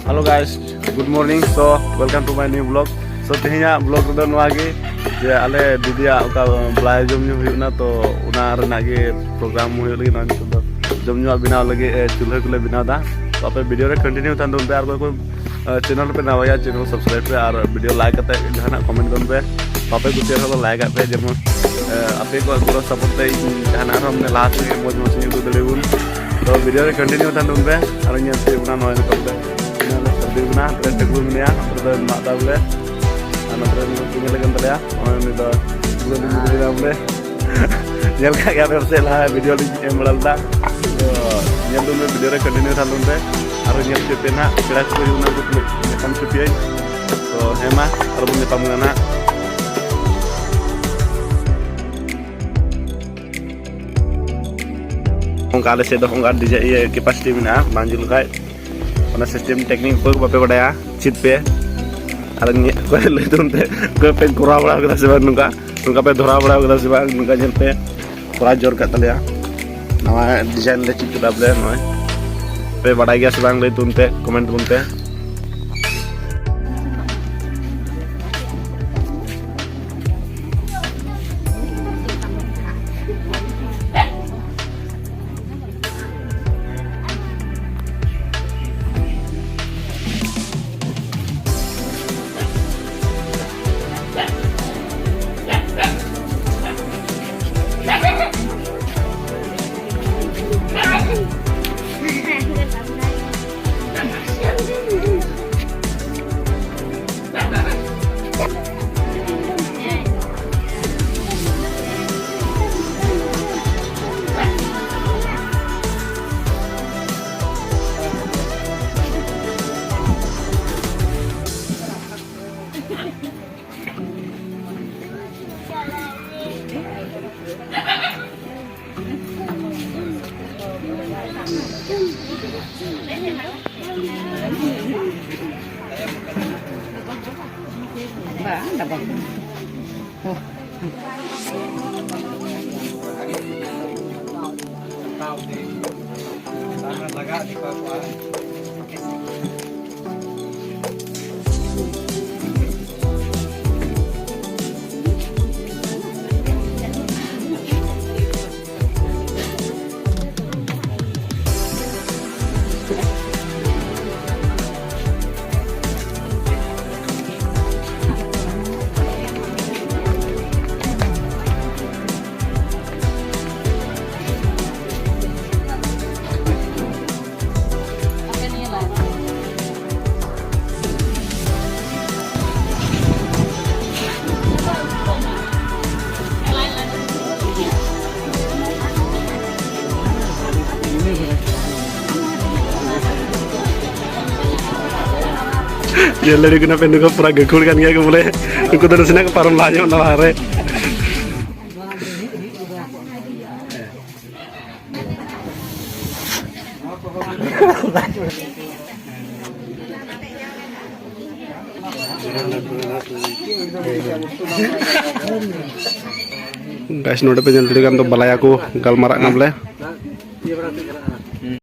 Halo guys, good morning. So welcome to my new vlog. So tehnya vlog redo noa ge je ale didia uka belai jom nyu huyuk na to una rena ge program huyuk lagi na to jom nyu binaw lagi chulha kule binaw da. तो आप video रे continue थान दोन पे are कोई channel पे नवा या channel subscribe पे और वीडियो लाइक करते जहां कमेंट दोन पे तो आप कुछ हो लाइक पे जेमन आपे को पूरा सपोर्ट पे जहां हमने लास्ट में मौज मौज यूट्यूब देलेबुन तो वीडियो रे कंटिन्यू थान दोन पे और ᱧᱮᱞ पे उना नय तो पे सब दिना ट्रेन टेकु मिया तो मा दाबले ana ट्रेन में पुने लगन तलया और नि तो पूरा दिन दाबले ᱧᱮᱞ का गया फिर से ला वीडियो ली एम बड़लदा ᱧᱮᱞ ᱫᱚ ᱵᱷᱤᱰᱤᱭᱳ ᱨᱮ ᱠᱚᱱᱴᱤᱱᱤᱭᱩ ᱛᱟᱦᱮᱱ ᱫᱚ ᱟᱨ ᱧᱮᱞ ᱪᱮᱯᱮ ᱱᱟ ᱯᱮᱲᱟ ᱠᱚ ᱦᱩᱭᱩᱜ ᱱᱟ ᱠᱚ ᱧᱟᱯᱟᱢ ᱪᱮᱯᱮᱭ ᱛᱚ ᱦᱮᱢᱟ ᱟᱨ ᱵᱚᱱ ᱧᱟᱯᱟᱢ ᱠᱟᱱᱟ ᱚᱱᱠᱟ ᱟᱞᱮ ᱥᱮᱫ ᱫᱚ ᱚᱱᱠᱟ ᱰᱤᱡᱮ ᱤᱭᱟᱹ ᱠᱮᱯᱟᱥᱤᱴᱤ ᱢᱮᱱᱟᱜᱼᱟ ᱵᱟᱝ ᱡᱩᱞ ᱠᱷᱟᱡ ᱚᱱᱟ ᱥᱤᱥᱴᱮᱢ ᱴᱮᱠᱱᱤᱠ ᱠᱚ ᱵᱟᱯᱮ ᱵᱟᱰᱟᱭᱟ ᱪᱮᱫ ᱯᱮ ᱟᱨ ᱠᱚ ᱞᱟᱹᱭ ᱫᱚᱱᱛᱮ ᱠᱚ ᱯᱮ ᱠᱚᱨᱟᱣ ᱵᱟᱲᱟ ᱠᱟᱫᱟ ᱥᱮ ᱵᱟᱝ ᱱᱚᱝᱠᱟ ᱯᱮ ᱫᱷᱚᱨᱟᱣ ᱵᱟᱲᱟ ᱠᱟᱫᱟ ᱥᱮ ᱵᱟᱝ ᱱᱚᱝᱠᱟ ᱧᱮᱞ ᱯᱮ ᱯᱩᱨᱟ ᱡᱳᱨ ᱠᱟᱜ ᱛᱟᱞᱮᱭᱟ नवा डिजाइन ले चिप दाबले नय पे बड़ा गया से बांग ले तुन पे कमेंट बुन पे ये लड़ी को ना पेन को पूरा गखुड़ kan गया को बोले उनको तो नसना के पारम लाजो ना हारे guys नोडे पे जल्दी kan तो बलाया को गलमारा ना बोले